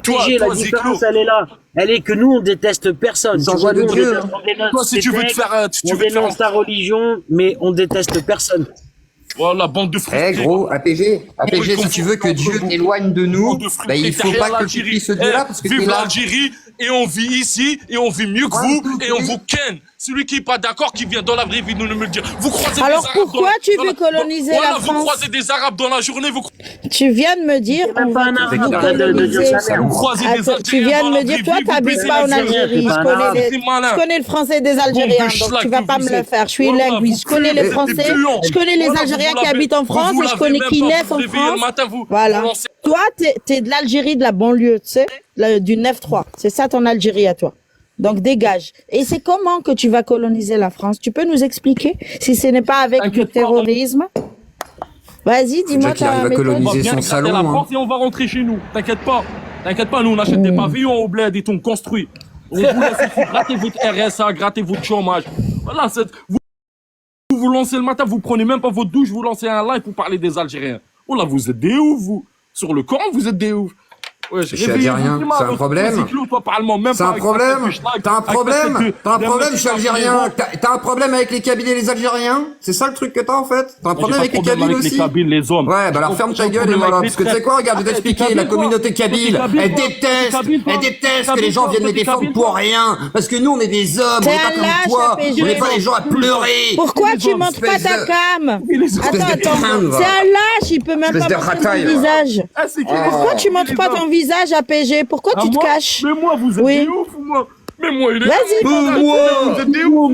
APG, la différence, elle est là. Elle est que nous, on déteste personne. Tu vois, nous, toi, si tu veux te faire, on dénonce ta religion, mais on déteste personne. Voilà, bande de frustrés. Gros, APG, si tu veux que Dieu t'éloigne de nous, il faut pas que tu pries ce Dieu-là, parce que vive l'Algérie, et on vit ici, et on vit mieux que vous, et on vous ken. Celui qui est pas d'accord, qui vient dans la vraie vie nous me le dire. Vous croisez alors des Arabes pourquoi tu veux coloniser la France? Vous croisez des Arabes dans la journée, Tu viens de me dire, on va vous coloniser. Tu viens de me dire, toi, t'habites pas en Algérie. Je connais le français des Algériens, donc tu vas pas me le faire. Je suis linguiste, je connais les Français, je connais les Algériens qui habitent en France, et je connais qui naissent en France. Voilà. Toi, t'es de l'Algérie, de la banlieue, tu sais, du 9-3. C'est ça ton Algérie à toi. Donc dégage. Et c'est comment que tu vas coloniser la France? Tu peux nous expliquer si ce n'est pas avec le terrorisme? Vas-y, dis-moi ta méthode. On va bien gratter la France et on va rentrer chez nous. T'inquiète pas, nous on achète des pavillons au bled et on construit. On vous laisse gratter votre RSA, gratter votre chômage. Voilà, vous vous lancez le matin, vous prenez même pas votre douche, vous lancez un live pour parler des Algériens. Oh là, vous êtes des ouf, vous. Sur le Coran, vous êtes des ouf. Ouais, je suis algérien, c'est un problème. C'est un problème. T'as un problème, je suis algérien. T'as un problème avec les Kabyles et les Algériens? C'est ça le truc que t'as en fait? T'as un problème avec les Kabyles aussi? Les Kabyles, les hommes. Ouais, bah alors ferme ta gueule et voilà. Parce que tu sais quoi, regarde, je vais t'expliquer. La communauté kabyle, elle déteste que les gens viennent les défendre pour rien. Parce que nous, on est des hommes, on est pas comme toi. On n'est pas les gens à pleurer. Pourquoi tu montes pas ta cam? Attends, c'est un lâche, il peut même pas montrer ton visage. Pourquoi tu montes pas ton visage, APG? Pourquoi tu te caches? Mais moi, vous êtes des ouf ou moi? Mais moi, il est... Vas-y. Vous êtes des ouf.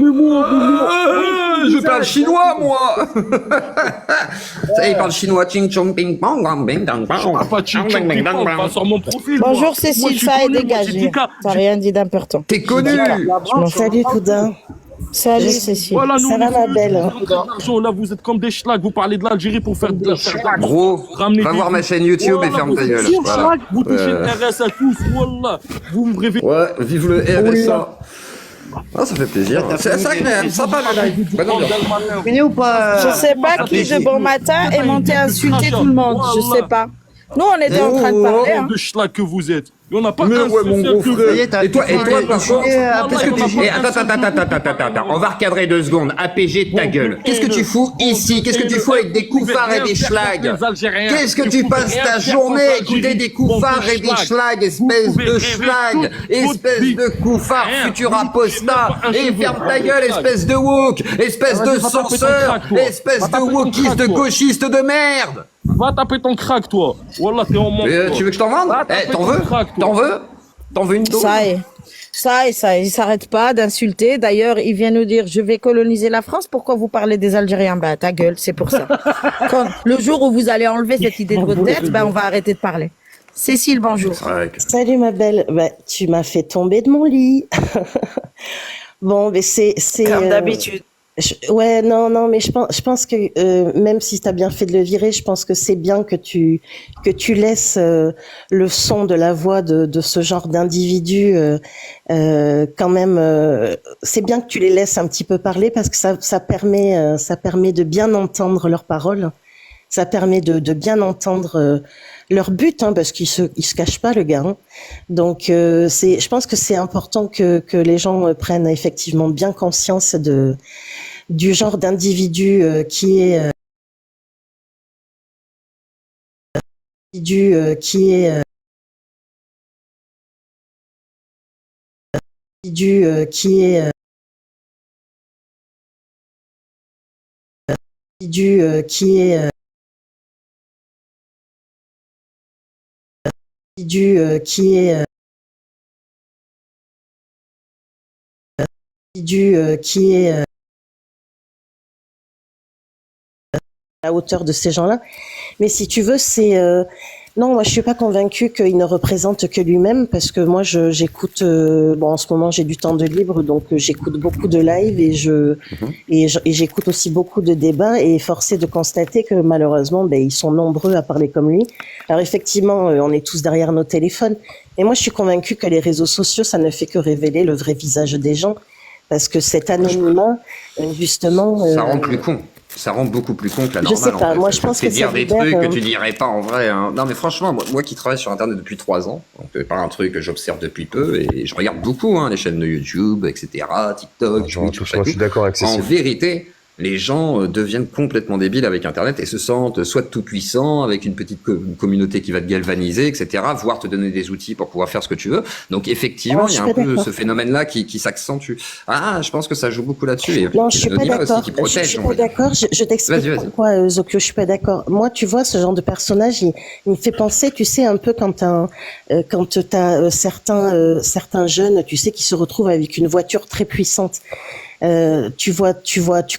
Je parle chinois, moi. Ça, il parle chinois. Ching chong ping pong bang bing dang bang. Je parle pas ching chong ping pong, pas sur mon profil. Bonjour Cécile, ça est dégagé. T'as rien dit d'important. T'es connu. Salut Cousin. Salut Cécile. Voilà, ça va ma belle. Là, vous êtes comme des schlags. Vous parlez de l'Algérie pour faire de gros, va voir ma chaîne YouTube et ferme ta gueule. Voilà. Vous touchez le RSA tous, wallah. Vous me rêvez. Ouais, vive le RSA. Ah, ça fait plaisir. C'est agréable, sympa la live. Ou pas Je sais pas qui de bon matin est monté insulter tout le monde. Je sais pas. Nous, on était en train de parler. De schlag que vous êtes. Il n'y en a pas mais un ouais, mon gros frère. Et toi, par contre, qu'est-ce que tu fous? Attends, on va recadrer 2 secondes. APG, ta gueule. Qu'est-ce que tu fous ici? Qu'est-ce que tu fous avec des koufars et des schlags? Qu'est-ce que tu passes ta journée à écouter des koufars et des schlags, espèce de schlag, espèce de koufar, futur apostat, et ferme ta gueule, espèce de woke, espèce de censeur, espèce de wokiste, de gauchiste de merde. Va taper ton crack, toi. Wallah, t'es en manque. Tu veux que je t'en vende? T'en veux? T'en veux une dose? Ça, il s'arrête pas d'insulter. D'ailleurs, il vient nous dire, je vais coloniser la France. Pourquoi vous parlez des Algériens? Bah, ta gueule, c'est pour ça. Le jour où vous allez enlever cette idée de votre tête, on va arrêter de parler. Cécile, bonjour. Salut ma belle. Bah, tu m'as fait tomber de mon lit. Bon, mais c'est comme d'habitude. Ouais, non, mais je pense que même si tu as bien fait de le virer, je pense que c'est bien que tu laisses le son de la voix de ce genre d'individu quand même. C'est bien que tu les laisses un petit peu parler parce que ça permet de bien entendre leurs paroles. Ça permet de bien entendre leur but, parce qu'il se cache pas le gars. Hein. Donc je pense que c'est important que les gens prennent effectivement bien conscience du genre d'individu qui est à la hauteur de ces gens-là. Mais si tu veux, non, moi je suis pas convaincue qu'il ne représente que lui-même parce que moi j'écoute en ce moment j'ai du temps de libre donc j'écoute beaucoup de live et j'écoute aussi beaucoup de débats et force est de constater que malheureusement ils sont nombreux à parler comme lui. Alors effectivement, on est tous derrière nos téléphones et moi je suis convaincue que les réseaux sociaux ça ne fait que révéler le vrai visage des gens parce que cet anonymat justement ça rend plus con. ça rend beaucoup plus con que la Je normale. sais pas, moi je pense que c'est dire ça des libère, trucs que tu dirais pas en vrai. Hein. Non mais franchement, moi qui travaille sur Internet depuis 3 ans, donc c'est pas un truc que j'observe depuis peu, et je regarde beaucoup les chaînes de YouTube, etc., TikTok, Twitch, tout ça. Moi je suis d'accord avec En vérité, les gens deviennent complètement débiles avec Internet et se sentent soit tout puissants, avec une petite communauté qui va te galvaniser, etc., voire te donner des outils pour pouvoir faire ce que tu veux. Donc effectivement, il y a un peu ce phénomène-là qui s'accentue. Ah, je pense que ça joue beaucoup là-dessus. Et non, je suis pas d'accord. Je suis pas d'accord. Je t'explique pourquoi, Zokyo, je suis pas d'accord. Moi, tu vois, ce genre de personnage, il me fait penser, tu sais, un peu quand t'as certains jeunes, tu sais, qui se retrouvent avec une voiture très puissante. Tu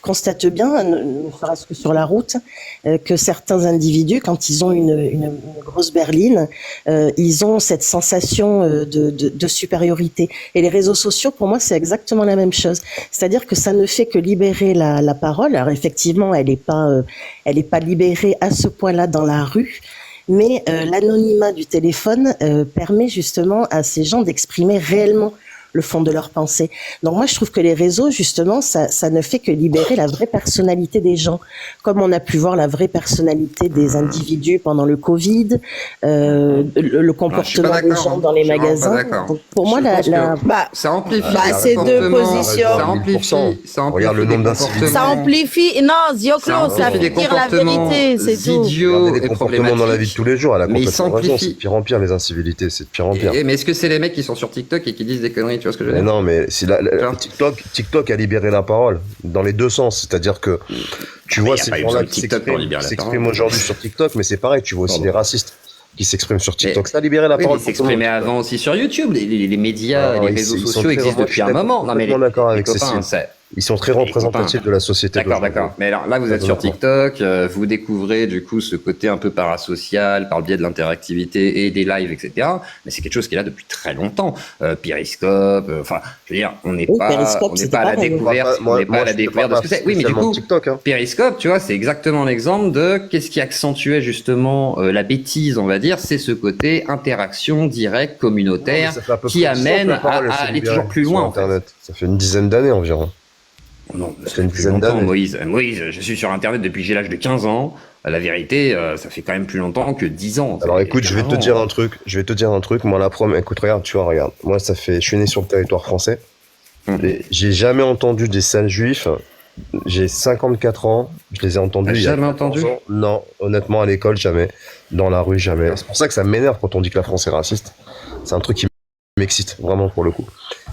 constates bien, ne serait-ce que sur la route, que certains individus, quand ils ont une grosse berline, ils ont cette sensation de supériorité. Et les réseaux sociaux, pour moi, c'est exactement la même chose. C'est-à-dire que ça ne fait que libérer la parole. Alors effectivement, elle est pas libérée à ce point-là dans la rue. Mais l'anonymat du téléphone permet justement à ces gens d'exprimer réellement le fond de leur pensée. Donc moi, je trouve que les réseaux, justement, ça ne fait que libérer la vraie personnalité des gens. Comme on a pu voir la vraie personnalité des individus pendant le Covid, le comportement des gens dans les magasins. Donc pour moi, ça amplifie ces deux positions. Ça amplifie. Regarde le nombre d'incivilités. Ça amplifie. Non, Zioclo, ça fait dire la vérité, c'est tout. Idiots des comportements dans la vie de tous les jours. Elle a complètement raison. C'est de pire en pire, les incivilités. C'est de pire en pire. Mais est-ce que c'est les mecs qui sont sur TikTok et qui disent des conneries? Tu vois ce que je veux dire? Non, mais TikTok a libéré la parole dans les deux sens. C'est-à-dire que tu vois ces gens-là qui s'expriment aujourd'hui sur TikTok, mais c'est pareil, tu vois aussi des racistes qui s'expriment sur TikTok. Ça a libéré la parole. Ils s'exprimaient avant aussi sur YouTube. Les médias, les réseaux sociaux existent depuis un moment. Non, mais d'accord avec Cécile. Ils sont très représentatifs de la société. D'accord. Mais alors là, vous êtes sur TikTok, vous découvrez du coup ce côté un peu parasocial par le biais de l'interactivité et des lives, etc. Mais c'est quelque chose qui est là depuis très longtemps. Periscope, enfin, je veux dire, on n'est pas à la découverte. On n'est pas à la découverte de ce que c'est. Oui, mais du coup, Periscope, tu vois, c'est exactement l'exemple de qu'est-ce qui accentuait justement la bêtise, on va dire, c'est ce côté interaction directe, communautaire, qui amène à aller toujours plus loin. Internet. Ça fait une dizaine d'années environ. Non, ça fait une dizaine d'années. Moïse, je suis sur Internet depuis que j'ai l'âge de 15 ans. La vérité, ça fait quand même plus longtemps que 10 ans. Alors écoute, je vais te dire un truc. Moi, la première, écoute, regarde. Moi, je suis né sur le territoire français. J'ai jamais entendu des sales juifs. J'ai 54 ans. Je les ai entendus. Jamais entendu? Non, honnêtement, à l'école, jamais. Dans la rue, jamais. C'est pour ça que ça m'énerve quand on dit que la France est raciste. C'est un truc qui m'excite, vraiment, pour le coup.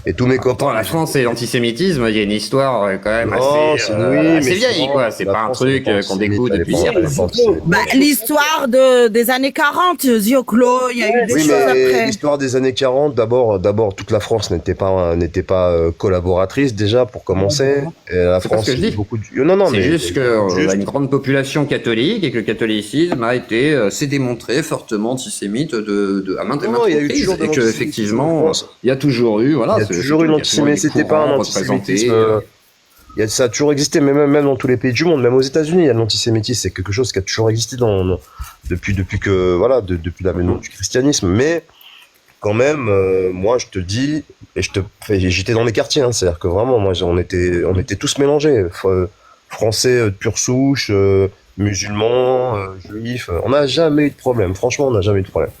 Et tous mes copains. La France et l'antisémitisme, il y a une histoire quand même assez vieille, quoi. C'est pas un truc qu'on découvre depuis hier. L'histoire des années 40, Zioclo, il y a eu des choses après. L'histoire des années 40, d'abord, toute la France n'était pas collaboratrice, déjà, pour commencer. Et la France, c'est ce que je dis. C'est juste qu'on a une grande population catholique et que le catholicisme a été, s'est démontré fortement antisémite à maintes reprises. Et que, effectivement, il y a toujours eu, voilà. Il y a toujours eu l'antisémitisme, c'était pas un antisémitisme. Ça a toujours existé, même dans tous les pays du monde, même aux États-Unis, il y a l'antisémitisme, c'est quelque chose qui a toujours existé depuis l'avènement du christianisme. Mais quand même, moi je te dis, j'étais dans les quartiers, c'est-à-dire que vraiment, moi on était tous mélangés, français de pure souche, musulmans, juifs. On n'a jamais eu de problème. Franchement, on n'a jamais eu de problème.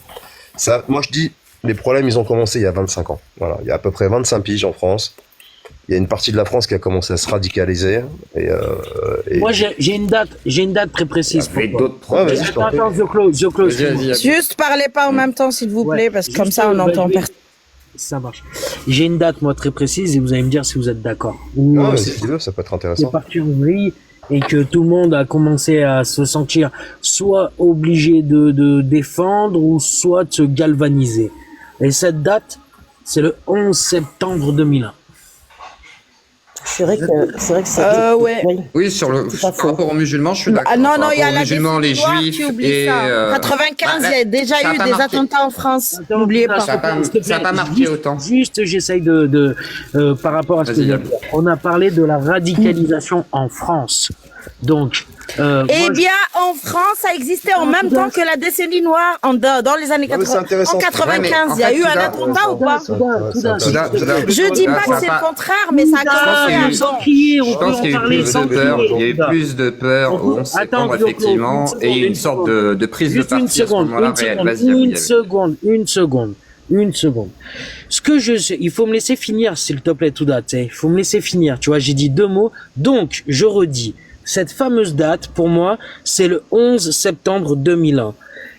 Ça, moi je dis. Les problèmes, ils ont commencé il y a 25 ans. Voilà, il y a à peu près 25 piges en France. Il y a une partie de la France qui a commencé à se radicaliser. Moi, j'ai une date très précise. Attends, Zioclo. Juste parlez pas en même temps, s'il vous plaît, parce que comme ça, on entend personne. Ça marche. J'ai une date, moi, très précise, et vous allez me dire si vous êtes d'accord. Ça peut être intéressant. C'est parti en vrille, et que tout le monde a commencé à se sentir soit obligé de défendre, ou soit de se galvaniser. Et cette date, c'est le 11 septembre 2001. C'est vrai que c'est. Ouais. Oui, par rapport aux musulmans, je suis d'accord. Non, il y a la musulmans, les juifs et. 95, il y a déjà eu des attentats en France. N'oubliez pas. Ça n'a pas marqué autant. Juste, j'essaye par rapport à ce que j'ai dit. On a parlé de la radicalisation en France. Donc, Eh bien, en France, ça existait en même temps que la décennie noire, dans les années 80. En 95, il y a eu un attentat ou pas? Je dis pas que c'est le contraire, mais ça a commencé avant. Je pense qu'il y a eu plus de peur. Il y a eu plus de peur au 11 septembre, effectivement, et il y a eu une sorte de prise de parti à ce moment-là réelle. Une seconde. Il faut me laisser finir, s'il te plaît, Touda. Il faut me laisser finir. Tu vois, j'ai dit 2 mots. Donc, je redis. Cette fameuse date, pour moi, c'est le 11 septembre 2001.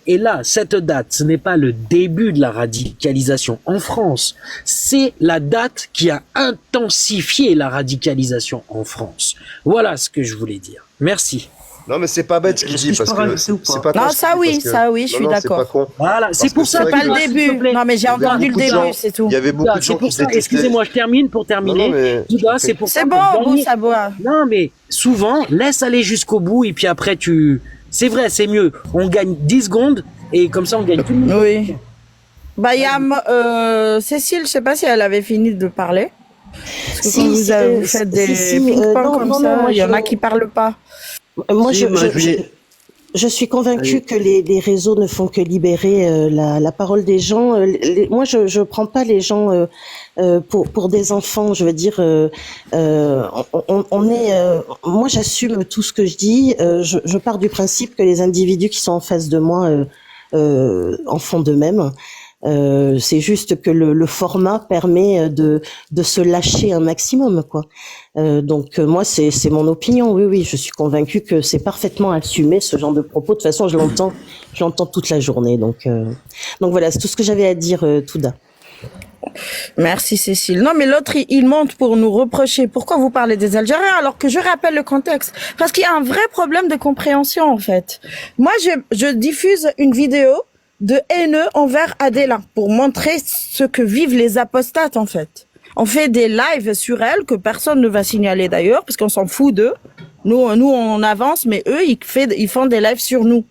Et là, cette date, ce n'est pas le début de la radicalisation en France. C'est la date qui a intensifié la radicalisation en France. Voilà ce que je voulais dire. Merci. Non, mais c'est pas bête ce qu'il dit, parce que c'est pas con. Non, ça oui, je suis d'accord. Voilà, c'est pour ça. C'est pas le début. Non, mais j'ai entendu le début, c'est tout. Il y avait beaucoup de gens qui détestaient. Excusez-moi, je termine pour terminer. C'est pour ça. C'est bon, ça boit. Non, mais souvent, laisse aller jusqu'au bout et puis après c'est vrai, c'est mieux. On gagne 10 secondes et comme ça, on gagne tout le monde. Oui. Bah, il y a Cécile, je sais pas si elle avait fini de parler. Parce que quand vous faites des ping-pong comme ça, il y en a qui parlent pas. Moi, je suis convaincue que les réseaux ne font que libérer la parole des gens. Moi, je prends pas les gens pour des enfants. Je veux dire, moi, j'assume tout ce que je dis. Je pars du principe que les individus qui sont en face de moi en font de même. C'est juste que le format permet de se lâcher un maximum, quoi. Donc moi c'est mon opinion. Oui, je suis convaincue que c'est parfaitement assumé ce genre de propos. De toute façon, je l'entends toute la journée. Donc voilà, c'est tout ce que j'avais à dire, Touda. Merci Cécile. Non mais l'autre il monte pour nous reprocher pourquoi vous parlez des Algériens alors que je rappelle le contexte parce qu'il y a un vrai problème de compréhension en fait. Moi je diffuse une vidéo de haineux envers Adela pour montrer ce que vivent les apostates en fait. On fait des lives sur elle que personne ne va signaler d'ailleurs parce qu'on s'en fout d'eux. Nous on avance mais eux ils font des lives sur nous.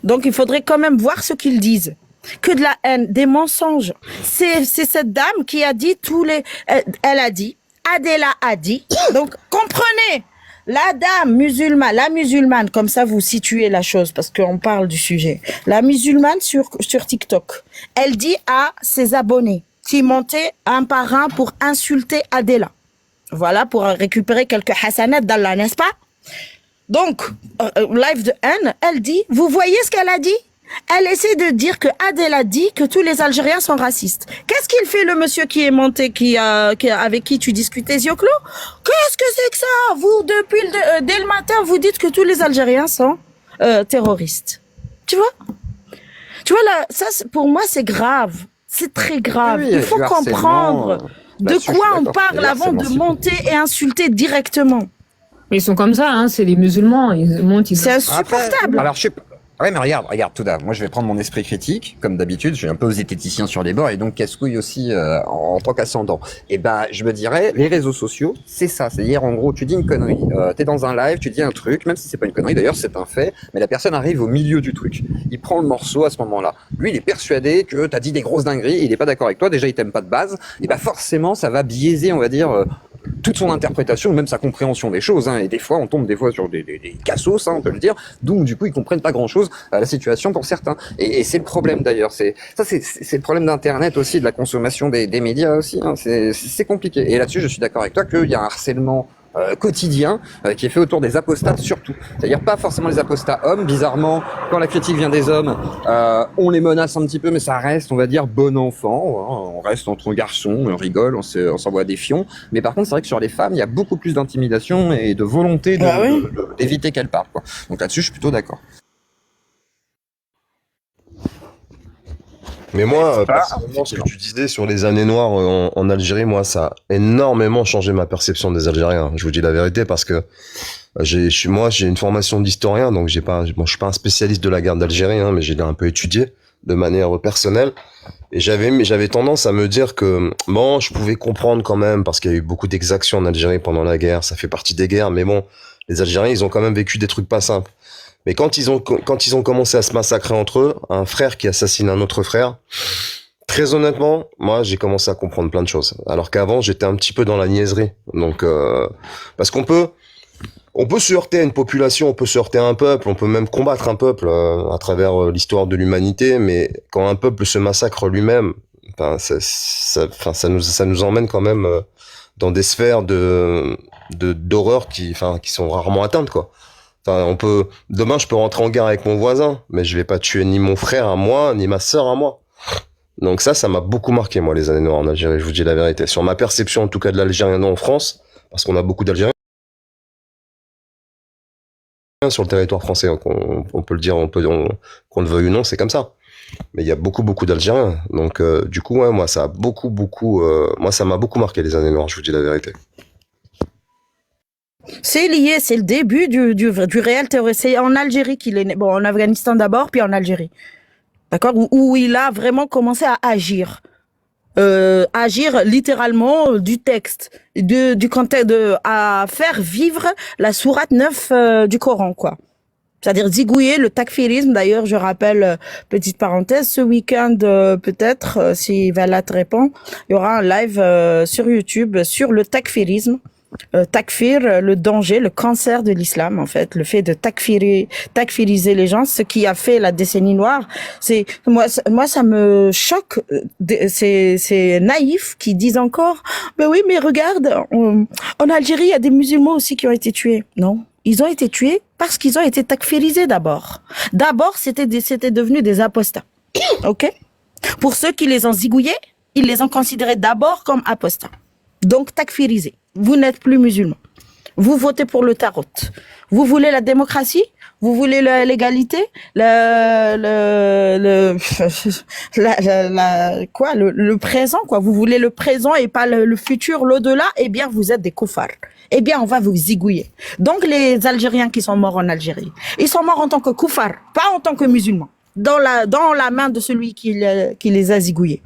Donc il faudrait quand même voir ce qu'ils disent. Que de la haine, des mensonges. C'est cette dame qui a dit elle a dit, Adela a dit. Donc comprenez. La musulmane, comme ça vous situez la chose parce qu'on parle du sujet. La musulmane sur TikTok, elle dit à ses abonnés qui montaient un par un pour insulter Adela. Voilà, pour récupérer quelques hasanat d'Allah, n'est-ce pas? Donc, live de haine, elle dit, vous voyez ce qu'elle a dit? Elle essaie de dire que Adela dit que tous les Algériens sont racistes. Qu'est-ce qu'il fait le monsieur qui est monté, avec qui tu discutais yeux clos? Qu'est-ce que c'est que ça? Vous, dès le matin, vous dites que tous les Algériens sont terroristes. Tu vois là, ça pour moi c'est grave. C'est très grave. Oui, il faut comprendre de quoi on parle avant de monter et insulter directement. Mais ils sont comme ça, hein, c'est les musulmans. Ils montent, c'est insupportable. Alors je sais pas. Ouais, mais regarde, Touda. Moi, je vais prendre mon esprit critique, comme d'habitude. Je suis un peu zététicien sur les bords et donc casse-couille aussi en tant qu'ascendant. Et ben, je me dirais, les réseaux sociaux, c'est ça. C'est-à-dire, en gros, tu dis une connerie. T'es dans un live, tu dis un truc, même si c'est pas une connerie. D'ailleurs, c'est un fait. Mais la personne arrive au milieu du truc. Il prend le morceau à ce moment-là. Lui, il est persuadé que t'as dit des grosses dingueries. Il est pas d'accord avec toi. Déjà, il t'aime pas de base. Et ben, forcément, ça va biaiser, on va dire. Toute son interprétation, même sa compréhension des choses, hein, et des fois on tombe sur des cassos, hein, on peut le dire, donc du coup ils comprennent pas grand-chose à la situation pour certains, et c'est le problème d'ailleurs, c'est le problème d'internet aussi, de la consommation des médias aussi, hein, c'est compliqué, et là-dessus je suis d'accord avec toi qu'il y a un harcèlement quotidien qui est fait autour des apostates surtout, c'est-à-dire pas forcément les apostats hommes. Bizarrement, quand la critique vient des hommes, on les menace un petit peu, mais ça reste, on va dire, bon enfant, on reste entre garçons, on rigole, on s'envoie des fions, mais par contre c'est vrai que sur les femmes il y a beaucoup plus d'intimidation et de volonté d'éviter qu'elles parlent, quoi. Donc là-dessus je suis plutôt d'accord. Mais moi, personnellement, ce que tu disais sur les années noires en Algérie, moi, ça a énormément changé ma perception des Algériens. Je vous dis la vérité parce que j'ai une formation d'historien, donc je suis pas un spécialiste de la guerre d'Algérie, hein, mais j'ai un peu étudié de manière personnelle. Et j'avais tendance à me dire que, bon, je pouvais comprendre quand même parce qu'il y a eu beaucoup d'exactions en Algérie pendant la guerre, ça fait partie des guerres, mais bon, les Algériens, ils ont quand même vécu des trucs pas simples. Mais quand ils ont commencé à se massacrer entre eux, un frère qui assassine un autre frère, très honnêtement, moi, j'ai commencé à comprendre plein de choses. Alors qu'avant, j'étais un petit peu dans la niaiserie. Donc, parce qu'on peut, On peut se heurter à une population, on peut se heurter à un peuple, on peut même combattre un peuple à travers l'histoire de l'humanité, mais quand un peuple se massacre lui-même, ben, ça nous emmène quand même dans des sphères d'horreur qui sont rarement atteintes, quoi. Enfin, demain, je peux rentrer en guerre avec mon voisin, mais je vais pas tuer ni mon frère à moi, ni ma sœur à moi. Donc ça m'a beaucoup marqué, moi, les années noires en Algérie, je vous dis la vérité. Sur ma perception, en tout cas, de l'Algérien en France, parce qu'on a beaucoup d'Algériens sur le territoire français, hein, on peut le dire, qu'on le veuille ou non, c'est comme ça. Mais il y a beaucoup d'Algériens. Donc, du coup, ouais, moi, ça m'a beaucoup marqué, les années noires, je vous dis la vérité. C'est lié, c'est le début du réel terrorisme. C'est en Algérie qu'il est né. Bon, en Afghanistan d'abord, puis en Algérie. D'accord? Où il a vraiment commencé à agir. Agir littéralement du texte, du contexte, à faire vivre la sourate 9 du Coran, quoi. C'est-à-dire zigouiller le takfirisme. D'ailleurs, je rappelle, petite parenthèse, ce week-end, peut-être, si Valat répond, il y aura un live sur YouTube sur le takfirisme. Takfir, le danger, le cancer de l'islam, en fait, le fait de takfiriser les gens, ce qui a fait la décennie noire. C'est moi ça me choque. C'est naïf qui disent encore, mais oui, mais regarde, en Algérie, il y a des musulmans aussi qui ont été tués. Non, ils ont été tués parce qu'ils ont été takfirisés d'abord. D'abord, c'était devenu des apostats. Ok. Pour ceux qui les ont zigouillés, ils les ont considérés d'abord comme apostats. Donc takfirisés. Vous n'êtes plus musulman. Vous votez pour le tarot. Vous voulez la démocratie? Vous voulez l'égalité? Le présent, quoi. Vous voulez le présent et pas le futur, l'au-delà? Eh bien, vous êtes des koufars. Eh bien, on va vous zigouiller. Donc, les Algériens qui sont morts en Algérie, ils sont morts en tant que koufars, pas en tant que musulmans. Dans la main de celui qui les a zigouillés.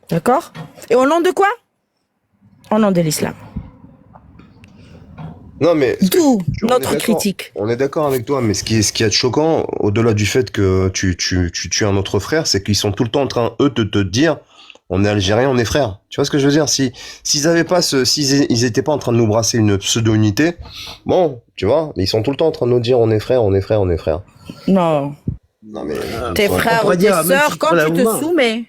D'accord? Et au nom de quoi? Au nom de l'islam. Non, mais d'où notre critique. On est d'accord avec toi, mais ce qui est choquant, au-delà du fait que tu tues un autre frère, c'est qu'ils sont tout le temps en train, eux, de te dire, on est Algériens, on est frères. Tu vois ce que je veux dire? S'ils avaient pas s'ils étaient pas en train de nous brasser une pseudo-unité, bon, tu vois, mais ils sont tout le temps en train de nous dire, on est frères, on est frères, on est frères. Non. Non, mais. Tes frères ou tes sœurs, quand tu te soumets.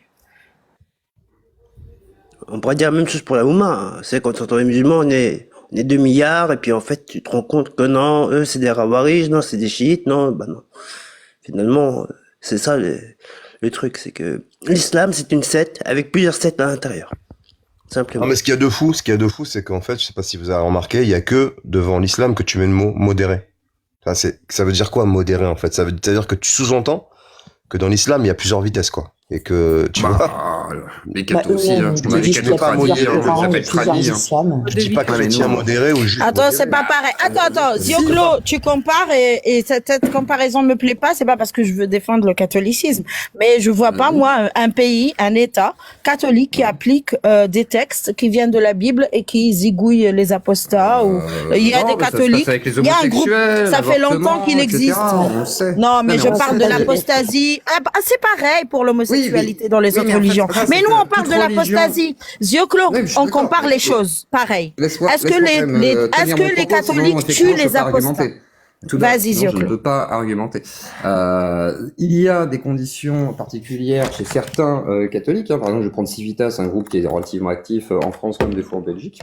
On pourrait dire la même chose pour la Oumma. C'est quand on est musulman, on est 2 milliards, et puis en fait, tu te rends compte que non, eux, c'est des Rawariges, non, c'est des chiites, non, bah non. Finalement, c'est ça le truc, c'est que l'islam, c'est une secte avec plusieurs sectes à l'intérieur. Simplement. Non, mais ce qu'il y a de fou, c'est qu'en fait, je sais pas si vous avez remarqué, il y a que devant l'islam que tu mets le mot modéré. Enfin, ça veut dire quoi, modéré, en fait? Ça veut dire que tu sous-entends que dans l'islam, il y a plusieurs vitesses, quoi. Et que, tu vois. Les cathos aussi, hein. On a les cathos tradis, on s'appelle tradis, hein. Je dis pas chrétien modéré ou juste. Attends, c'est pas pareil. Attends, Zioclo, tu compares et cette comparaison me plaît pas, c'est pas parce que je veux défendre le catholicisme. Mais je vois pas, moi, un pays, un État catholique qui applique des textes qui viennent de la Bible et qui zigouille les apostats ou, il y a des catholiques. Il y a un groupe, ça fait longtemps qu'il existe. Non, mais je parle de l'apostasie. C'est pareil pour l'homosexualité dans les autres religions. Mais nous, on parle de l'apostasie. Zioclo, on compare les choses. Pareil. Est-ce que les catholiques tuent les apostats? Vas-y, Zioclo. Je ne peux pas argumenter. Il y a des conditions particulières chez certains catholiques. Par exemple, je vais prendre Civitas, un groupe qui est relativement actif en France comme des fois en Belgique,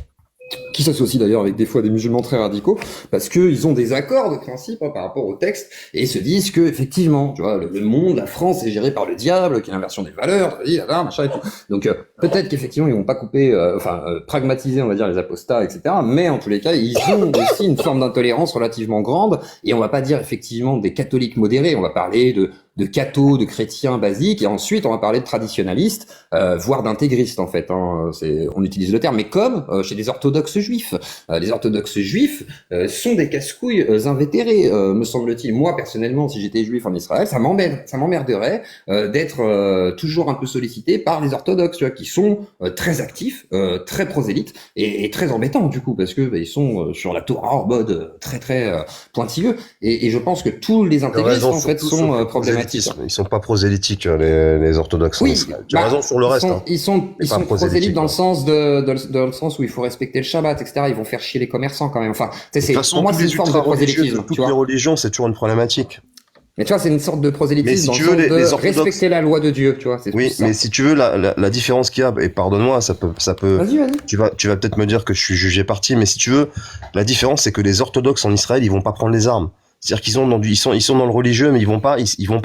qui s'associe d'ailleurs avec des fois des musulmans très radicaux, parce que ils ont des accords de principe par rapport au texte, et se disent que effectivement, tu vois, le monde, la France est géré par le diable, qui est l'inversion des valeurs, machin et tout. Donc peut-être qu'effectivement ils vont pas couper, pragmatiser, on va dire, les apostats, etc. Mais en tous les cas, ils ont aussi une forme d'intolérance relativement grande, et on va pas dire effectivement des catholiques modérés, on va parler de cathos, de chrétiens basiques, et ensuite on va parler de traditionalistes, voire d'intégristes en fait. Hein, on utilise le terme, mais comme chez les orthodoxes juifs. Les orthodoxes juifs sont des casse-couilles invétérés, me semble-t-il. Moi personnellement, si j'étais juif en Israël, ça m'emmerderait d'être toujours un peu sollicité par les orthodoxes, tu vois, qui sont très actifs, très prosélytes et très embêtants du coup, parce que ils sont sur la Torah en mode très très pointilleux. Et je pense que tous les intégristes en fait sont problématiques. prosélytisme. Ils sont pas prosélytiques, les orthodoxes. Oui, tu as raison sur le reste. Ils sont prosélytes dans le sens dans le sens où il faut respecter le Shabbat, etc. Ils vont faire chier les commerçants quand même. Enfin, pour moi, c'est une forme de prosélytisme. Toutes les religions, c'est toujours une problématique. Mais tu vois, c'est une sorte de prosélytisme si dans le les sens de respecter la loi de Dieu, tu vois. Oui, mais si tu veux, la différence qu'il y a, et pardonne-moi, ça peut. Vas-y. Tu vas peut-être me dire que je suis jugé parti, mais si tu veux, la différence, c'est que les orthodoxes en Israël, ils vont pas prendre les armes. C'est-à-dire qu'ils sont ils sont dans le religieux, mais ils vont pas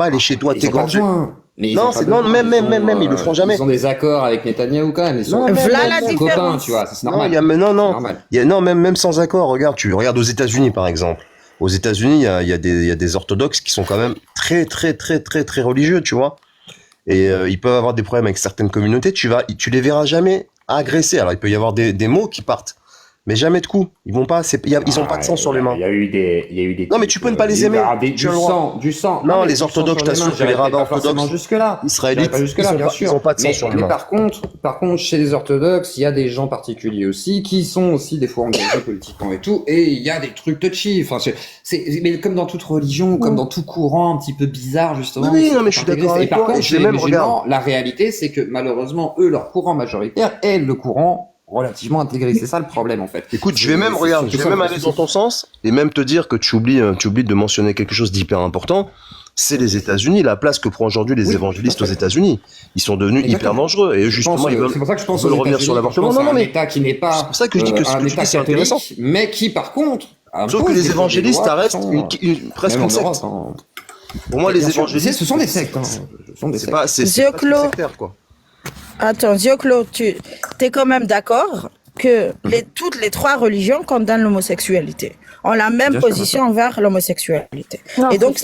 aller chez toi t'égorger. Non, même, ils le feront jamais. Ils ont des accords avec Netanyahou quand même. Ils sont copains, tu vois, c'est normal. Non, même sans accord, regarde aux États-Unis, par exemple. Aux États-Unis, il y a des orthodoxes qui sont quand même très religieux, tu vois. Et ils peuvent avoir des problèmes avec certaines communautés. Tu les verras jamais agresser. Alors il peut y avoir des mots qui partent, mais jamais de coups. Ils vont pas. Ils ont pas de sang sur les mains. Il y a eu des. Non, mais tu peux ne pas les aimer. Du sang. Non, les orthodoxes, t'assures que les rabbins orthodoxes jusque-là. Israélites, ils ont pas de sang sur les mains. Par contre, chez les orthodoxes, il y a des gens particuliers aussi qui sont aussi des fois engagés politiquement et tout, et il y a des trucs touchy. Enfin, mais comme dans toute religion, comme dans tout courant un petit peu bizarre justement. Oui, non, mais je suis d'accord avec toi. Et par contre, chez les musulmans, la réalité, c'est que malheureusement, eux, leur courant majoritaire est le courant relativement intégré. C'est ça le problème en fait. Écoute, je vais même aller dans ton sens et même te dire que tu oublies de mentionner quelque chose d'hyper important. C'est les États-Unis, la place que prennent aujourd'hui les évangélistes aux États-Unis. Ils sont devenus hyper dangereux et justement ils veulent revenir sur l'avortement. Non, mais État qui n'est pas. C'est pour ça que je dis que c'est intéressant. Mais qui par contre. Sauf que les évangélistes, ça reste presque une secte. Pour moi, les évangélistes, ce sont des sectes. C'est pas sectaire, quoi. Attends, Zioclo, tu es quand même d'accord que toutes les trois religions condamnent l'homosexualité, ont la même position envers l'homosexualité. Et donc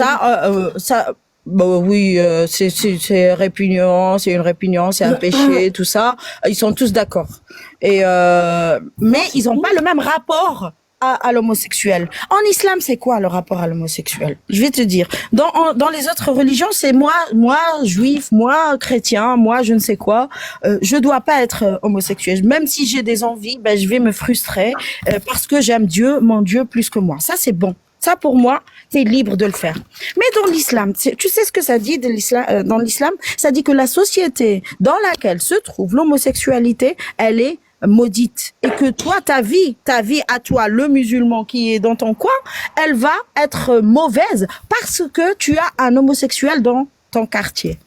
oui, c'est répugnant, c'est une répugnance, c'est un péché, tout ça. Ils sont tous d'accord. Mais ils n'ont pas le même rapport à l'homosexuel. En islam, c'est quoi le rapport à l'homosexuel? Je vais te dire. Dans les autres religions, c'est moi juif, moi chrétien, moi je ne sais quoi. Je dois pas être homosexuel. Même si j'ai des envies, je vais me frustrer parce que j'aime mon Dieu plus que moi. Ça c'est bon. Ça pour moi, t'es libre de le faire. Mais dans l'islam, tu sais ce que ça dit dans l'islam? Ça dit que la société dans laquelle se trouve l'homosexualité, elle est maudite, et que toi, ta vie à toi, le musulman qui est dans ton coin, elle va être mauvaise parce que tu as un homosexuel dans ton quartier.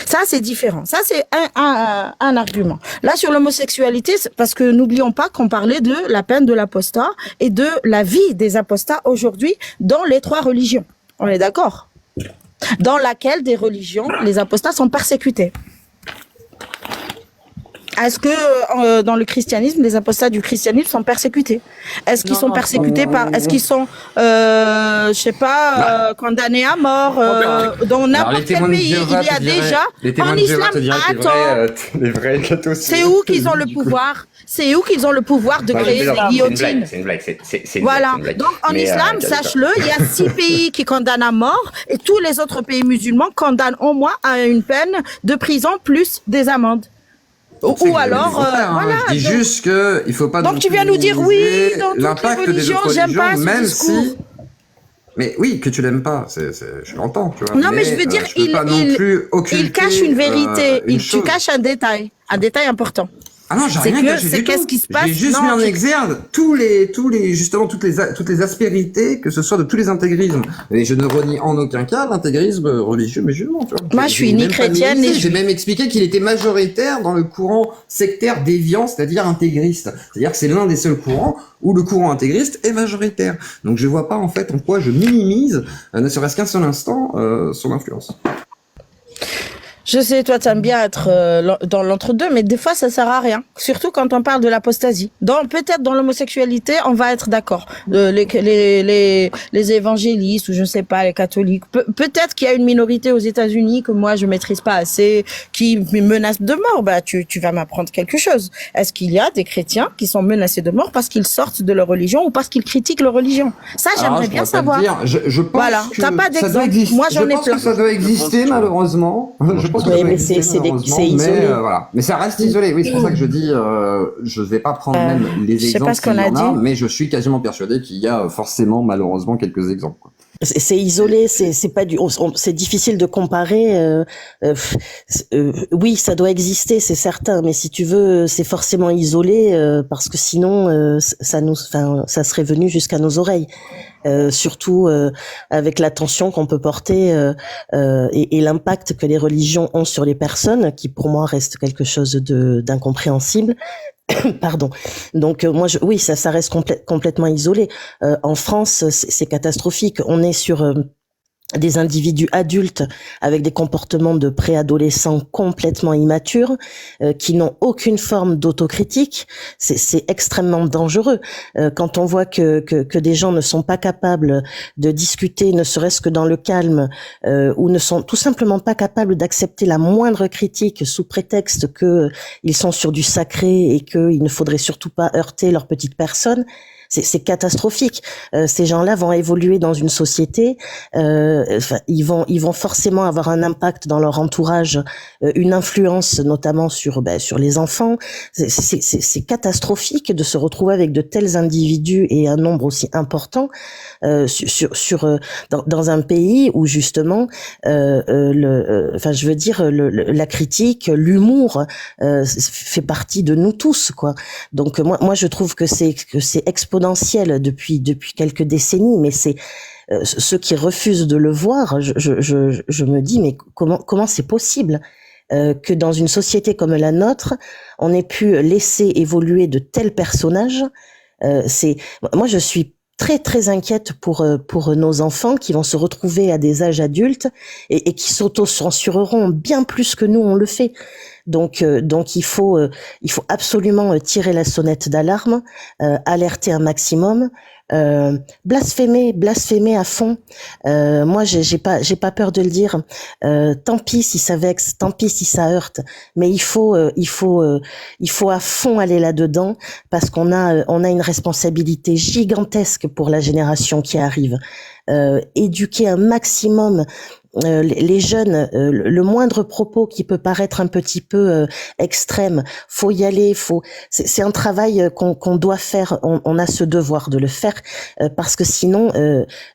Ça, c'est différent. Ça, c'est un argument. Là, sur l'homosexualité, parce que n'oublions pas qu'on parlait de la peine de l'apostat et de la vie des apostats aujourd'hui dans les trois religions. On est d'accord? Dans laquelle des religions, les apostats sont persécutés. Est-ce que dans le christianisme, les apostats du christianisme sont persécutés? Est-ce qu'ils sont persécutés est-ce qu'ils sont, condamnés à mort dans n'importe quel pays? Il y a déjà en islam. Les vrais cathos. C'est où qu'ils ont le pouvoir? C'est où qu'ils ont le pouvoir de créer des guillotines? C'est une blague. Voilà. Donc en islam, sache-le, il y a 6 pays qui condamnent à mort et tous les autres pays musulmans condamnent au moins à une peine de prison plus des amendes. Ou alors, voilà. Je dis juste que il faut pas. Donc tu viens nous dire oui, dans toutes les religions, j'aime pas ce discours. Mais oui, que tu l'aimes pas, je l'entends, tu vois. Non, mais je veux dire, il cache une vérité, tu caches un détail important. Ah non, j'ai rien caché du tout. Qu'est-ce qui se passe? J'ai juste mis en exergue justement toutes les aspérités, que ce soit de tous les intégrismes. Et je ne renie en aucun cas l'intégrisme religieux musulman, tu vois. Moi, je suis ni chrétienne, ni j'ai même expliqué qu'il était majoritaire dans le courant sectaire déviant, c'est-à-dire intégriste. C'est-à-dire que c'est l'un des seuls courants où le courant intégriste est majoritaire. Donc je vois pas, en fait, en quoi je minimise, ne serait-ce qu'un seul instant, son influence. Je sais, toi, t'aimes bien être dans l'entre-deux, mais des fois, ça sert à rien. Surtout quand on parle de l'apostasie. Peut-être dans l'homosexualité, on va être d'accord. Les évangélistes, ou je ne sais pas, les catholiques. Peut-être qu'il y a une minorité aux États-Unis que moi, je maîtrise pas assez, qui me menace de mort. Tu vas m'apprendre quelque chose. Est-ce qu'il y a des chrétiens qui sont menacés de mort parce qu'ils sortent de leur religion ou parce qu'ils critiquent leur religion? Ça, j'aimerais bien savoir. Je pense que t'as pas d'exemple. Moi, j'en ai plein. Je pense que ça doit exister, malheureusement. Mais c'est isolé. Voilà. Mais ça reste isolé. Oui, c'est pour ça que je dis, je vais pas prendre même les exemples s'il y en a, mais je suis quasiment persuadé qu'il y a forcément, malheureusement, quelques exemples, quoi. C'est isolé, c'est pas c'est difficile de comparer. Oui, ça doit exister, c'est certain, mais si tu veux, c'est forcément isolé parce que sinon, ça serait venu jusqu'à nos oreilles. Surtout avec l'attention qu'on peut porter et l'impact que les religions ont sur les personnes, qui pour moi reste quelque chose d'incompréhensible. Pardon. Donc moi, oui, ça reste complètement isolé. En France, c'est catastrophique. On est sur des individus adultes avec des comportements de préadolescents complètement immatures, qui n'ont aucune forme d'autocritique. C'est extrêmement dangereux. Quand on voit que des gens ne sont pas capables de discuter, ne serait-ce que dans le calme, ou ne sont tout simplement pas capables d'accepter la moindre critique sous prétexte que ils sont sur du sacré et qu'il ne faudrait surtout pas heurter leur petite personne. C'est catastrophique. Ces gens-là vont évoluer dans une société. Ils vont forcément avoir un impact dans leur entourage, une influence notamment sur les enfants. C'est catastrophique de se retrouver avec de tels individus et un nombre aussi important dans un pays où justement la critique, l'humour fait partie de nous tous, quoi. Donc moi je trouve que c'est exponentiel depuis quelques décennies, mais c'est ceux qui refusent de le voir. Je me dis, mais comment c'est possible que dans une société comme la nôtre, on ait pu laisser évoluer de tels personnages? Moi, je suis très très inquiète pour nos enfants qui vont se retrouver à des âges adultes et qui s'auto-censureront bien plus que nous on le fait. Donc il faut absolument tirer la sonnette d'alarme, alerter un maximum, blasphémer à fond. Moi j'ai pas peur de le dire. Tant pis si ça vexe, tant pis si ça heurte, mais il faut à fond aller là-dedans parce qu'on a une responsabilité gigantesque pour la génération qui arrive. Éduquer un maximum les jeunes, le moindre propos qui peut paraître un petit peu extrême, faut y aller, c'est un travail qu'on doit faire, on a ce devoir de le faire parce que sinon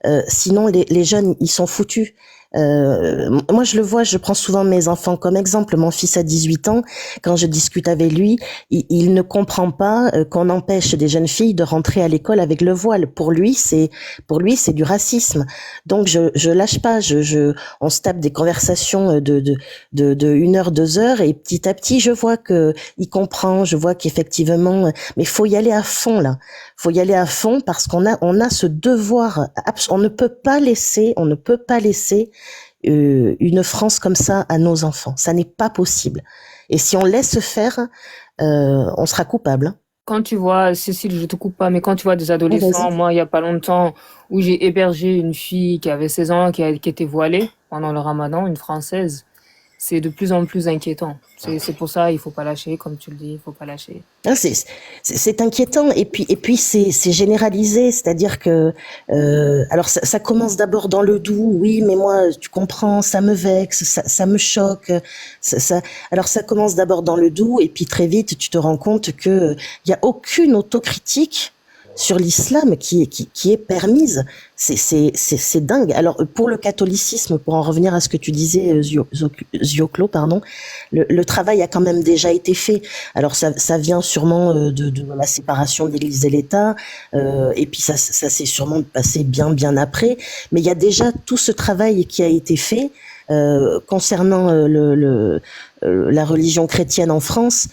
les jeunes ils sont foutus. Moi je le vois, je prends souvent mes enfants comme exemple. Mon fils a 18 ans, quand je discute avec lui, il ne comprend pas qu'on empêche des jeunes filles de rentrer à l'école avec le voile. Pour lui c'est du racisme. Donc je lâche pas, on se tape des conversations de 1 heure, 2 heures et petit à petit je vois que il comprend, je vois qu'effectivement, mais faut y aller à fond là. Faut y aller à fond parce qu'on a ce devoir, on ne peut pas laisser une France comme ça à nos enfants. Ça n'est pas possible. Et si on laisse faire, on sera coupable. Quand tu vois, Cécile, je te coupe pas, mais quand tu vois des adolescents, moi, il y a pas longtemps, où j'ai hébergé une fille qui avait 16 ans, qui était voilée pendant le Ramadan, une Française, c'est de plus en plus inquiétant. C'est pour ça, il faut pas lâcher, comme tu le dis, il faut pas lâcher. C'est inquiétant et puis c'est généralisé, c'est-à-dire que alors ça commence d'abord dans le doux, oui, mais moi tu comprends, ça me vexe, ça me choque, alors ça commence d'abord dans le doux et puis très vite tu te rends compte que il y a aucune autocritique sur l'islam qui est permise. C'est dingue. Alors pour le catholicisme, pour en revenir à ce que tu disais, Zioclo, pardon, le travail a quand même déjà été fait. Alors ça vient sûrement de la séparation de l'Église et l'État, et puis ça s'est sûrement passé bien après. Mais il y a déjà tout ce travail qui a été fait concernant la religion chrétienne en France.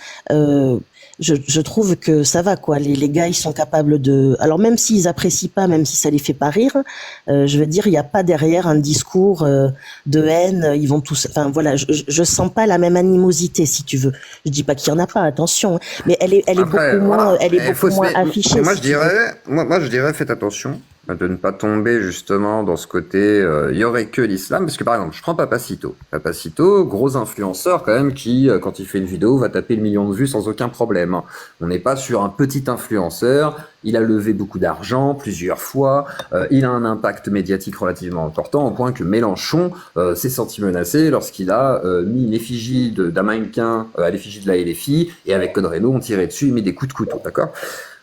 Je trouve que ça va, quoi. Les gars, ils sont capables de... Alors même s'ils apprécient pas, même si ça les fait pas rire, je veux dire, il n'y a pas derrière un discours de haine. Ils vont tous... Enfin voilà, je sens pas la même animosité, si tu veux. Je dis pas qu'il y en a pas, attention, mais elle est beaucoup moins affichée. Moi, je dirais, faites attention de ne pas tomber justement dans ce côté il y aurait que l'islam, parce que par exemple je prends Papacito, gros influenceur quand même qui quand il fait une vidéo va taper le million de vues sans aucun problème. On n'est pas sur un petit influenceur, il a levé beaucoup d'argent plusieurs fois, il a un impact médiatique relativement important au point que Mélenchon s'est senti menacé lorsqu'il a mis l'effigie d'un mannequin à l'effigie de la LFI et avec Code Reno on tirait dessus, il met des coups de couteau, d'accord ?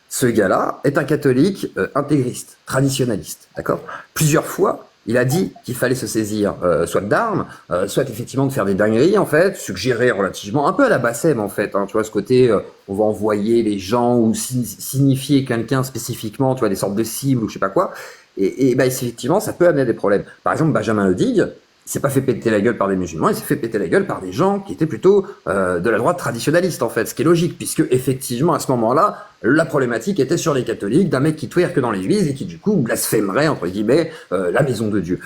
Ce gars-là est un catholique intégriste, traditionnaliste, d'accord ? Plusieurs fois, Il a dit qu'il fallait se saisir soit d'armes, soit effectivement de faire des dingueries, en fait, suggérer relativement, un peu à la Bassem, en fait, hein, tu vois, ce côté, on va envoyer les gens ou signifier quelqu'un spécifiquement, tu vois, des sortes de cibles ou je sais pas quoi. Et bah, effectivement, ça peut amener des problèmes. Par exemple, Benjamin Ledigue, il s'est pas fait péter la gueule par des musulmans, il s'est fait péter la gueule par des gens qui étaient plutôt de la droite traditionnaliste, en fait, ce qui est logique, puisque effectivement, à ce moment-là, la problématique était sur les catholiques, d'un mec qui twerk dans l'église et qui, du coup, blasphémerait, entre guillemets, la maison de Dieu.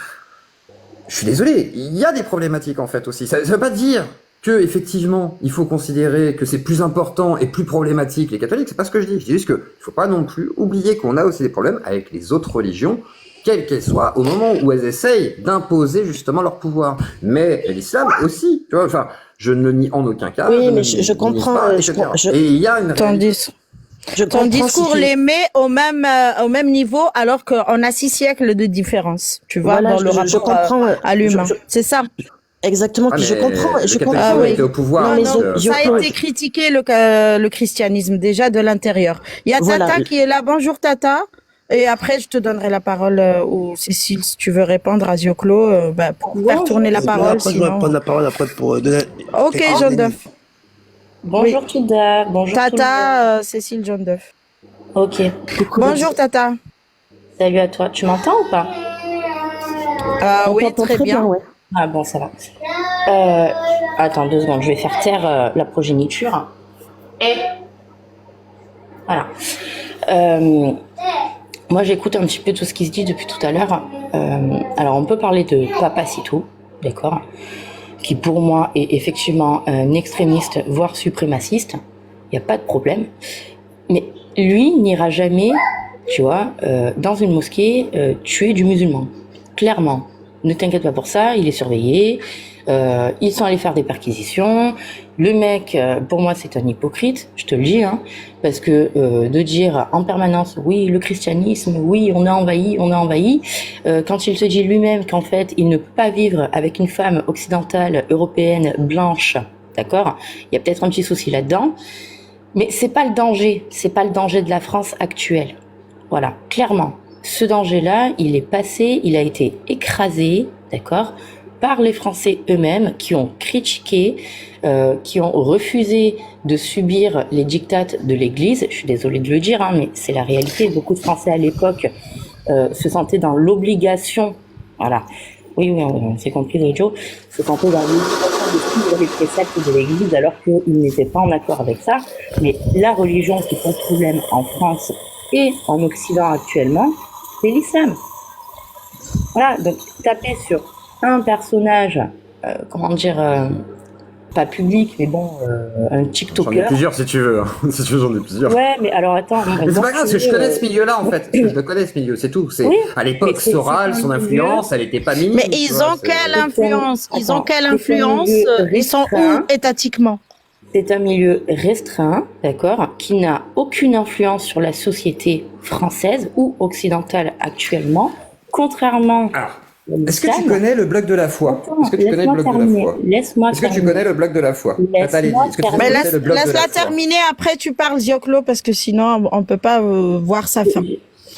Je suis désolé, il y a des problématiques, en fait, aussi. Ça veut pas dire que, effectivement, il faut considérer que c'est plus important et plus problématique les catholiques, c'est pas ce que je dis. Je dis juste qu'il faut pas non plus oublier qu'on a aussi des problèmes avec les autres religions, quelles qu'elles soient, au moment où elles essayent d'imposer justement leur pouvoir. Mais l'islam aussi, tu vois, enfin, je ne le nie en aucun cas. Oui, mais je comprends. Et il y a une... Ton discours les met au même niveau alors qu'on a 6 siècles de différence, tu vois, Voilà, dans le rapport à l'humain. C'est ça. Exactement, puis je comprends. était au pouvoir. Ça a été critiqué le christianisme déjà de l'intérieur. Il y a Tata qui est là. Bonjour Tata. Et après, je te donnerai la parole au Cécile si tu veux répondre à Zioclo, pour faire tourner la parole. Après, je vais prendre la parole après pour donner. Ok, John Duff. Bonjour Tilda, bonjour Tata, Cécile John Duff. Ok. Bonjour Tata. Salut à toi, tu m'entends ou pas? Oui, très bien. Ouais. Ah bon, ça va. Attends 2 secondes, je vais faire taire la progéniture. Et voilà. Moi, j'écoute un petit peu tout ce qui se dit depuis tout à l'heure. Alors, on peut parler de Papacito, d'accord, qui pour moi est effectivement un extrémiste, voire suprémaciste. Il n'y a pas de problème. Mais lui n'ira jamais, tu vois, dans une mosquée tuer du musulman. Clairement. Ne t'inquiète pas pour ça, il est surveillé. Ils sont allés faire des perquisitions. Le mec, pour moi, c'est un hypocrite, je te le dis, hein, parce que de dire en permanence, oui, le christianisme, oui, on a envahi, quand il se dit lui-même qu'en fait, il ne peut pas vivre avec une femme occidentale, européenne, blanche, d'accord, il y a peut-être un petit souci là-dedans, mais c'est pas le danger de la France actuelle. Voilà, clairement, ce danger-là, il est passé, il a été écrasé, d'accord, par les Français eux-mêmes qui ont critiqué, qui ont refusé de subir les dictates de l'Église. Je suis désolée de le dire, hein, mais c'est la réalité. Beaucoup de Français à l'époque se sentaient dans l'obligation, voilà, oui, on s'est compris, Joe, se sentaient dans l'obligation de suivre les préceptes de l'Église alors qu'ils n'étaient pas en accord avec ça. Mais la religion qui pose problème en France et en Occident actuellement, c'est l'islam. Voilà, donc taper sur un personnage, pas public, mais bon, un TikToker. J'en ai plusieurs si tu veux, si tu veux j'en ai plusieurs. Ouais, mais alors attends. Mais c'est pas grave, parce que je connais ce milieu-là en fait. Je le connais ce milieu, c'est tout. Oui, à l'époque, Soral, son influence, elle était pas minime. Mais ils ont quelle influence? Ils ont quelle influence? Ils sont où étatiquement? C'est un milieu restreint, d'accord, qui n'a aucune influence sur la société française ou occidentale actuellement, contrairement. Est-ce que tu connais le bloc de la foi? Est-ce que tu connais le bloc de la foi? Laisse-moi Est-ce que tu connais le bloc de la foi? Mais laisse-la terminer, après tu parles Zioclo, parce que sinon on peut pas voir sa fin.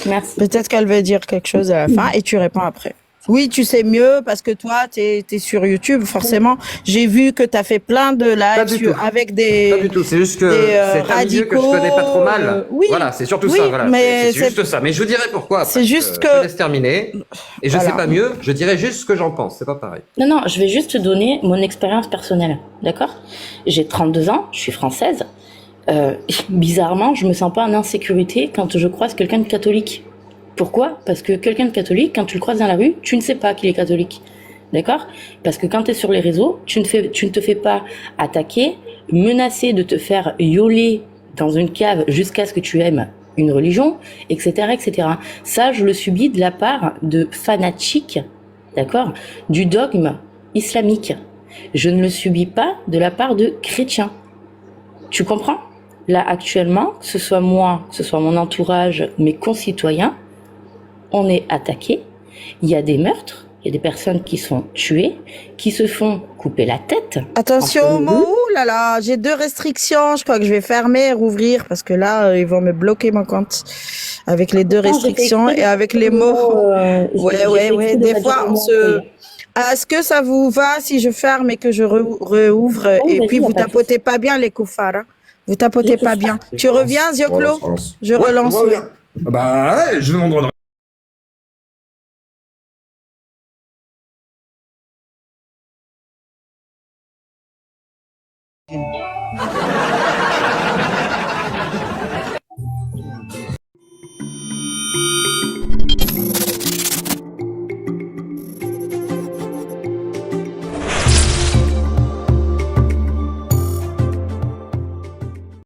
Merci. Peut-être qu'elle veut dire quelque chose à la fin et tu réponds après. Oui, tu sais mieux parce que toi, t'es sur YouTube, forcément. J'ai vu que t'as fait plein de lives avec des. Pas du tout, c'est juste que c'est un milieu que je connais pas trop mal. Oui. Voilà, c'est surtout ça. Voilà. C'est juste ça. Mais je vous dirai pourquoi. C'est juste que. Je laisse terminer. Et je sais pas mieux. Je dirai juste ce que j'en pense. C'est pas pareil. Non, je vais juste te donner mon expérience personnelle, d'accord? J'ai 32 ans, je suis française. Bizarrement, je me sens pas en insécurité quand je croise quelqu'un de catholique. Pourquoi? Parce que quelqu'un de catholique, quand tu le croises dans la rue, tu ne sais pas qu'il est catholique. D'accord? Parce que quand tu es sur les réseaux, tu ne te fais pas attaquer, menacer de te faire yoler dans une cave jusqu'à ce que tu aimes une religion, etc., etc. Ça, je le subis de la part de fanatiques, d'accord, du dogme islamique. Je ne le subis pas de la part de chrétiens. Tu comprends? Là, actuellement, que ce soit moi, que ce soit mon entourage, mes concitoyens, on est attaqué, il y a des meurtres, il y a des personnes qui sont tuées, qui se font couper la tête. Attention aux mots, là là, j'ai 2 restrictions. Je crois que je vais fermer, rouvrir, parce que là, ils vont me bloquer mon compte avec les 2 restrictions et avec les mots. Ouais. Des fois, on se... Est-ce que ça vous va si je ferme et que je rouvre et puis vous tapotez pas bien les koufars, hein? Vous tapotez pas bien. Tu reviens, Zioclo? Je relance. Bah ouais, je demanderai.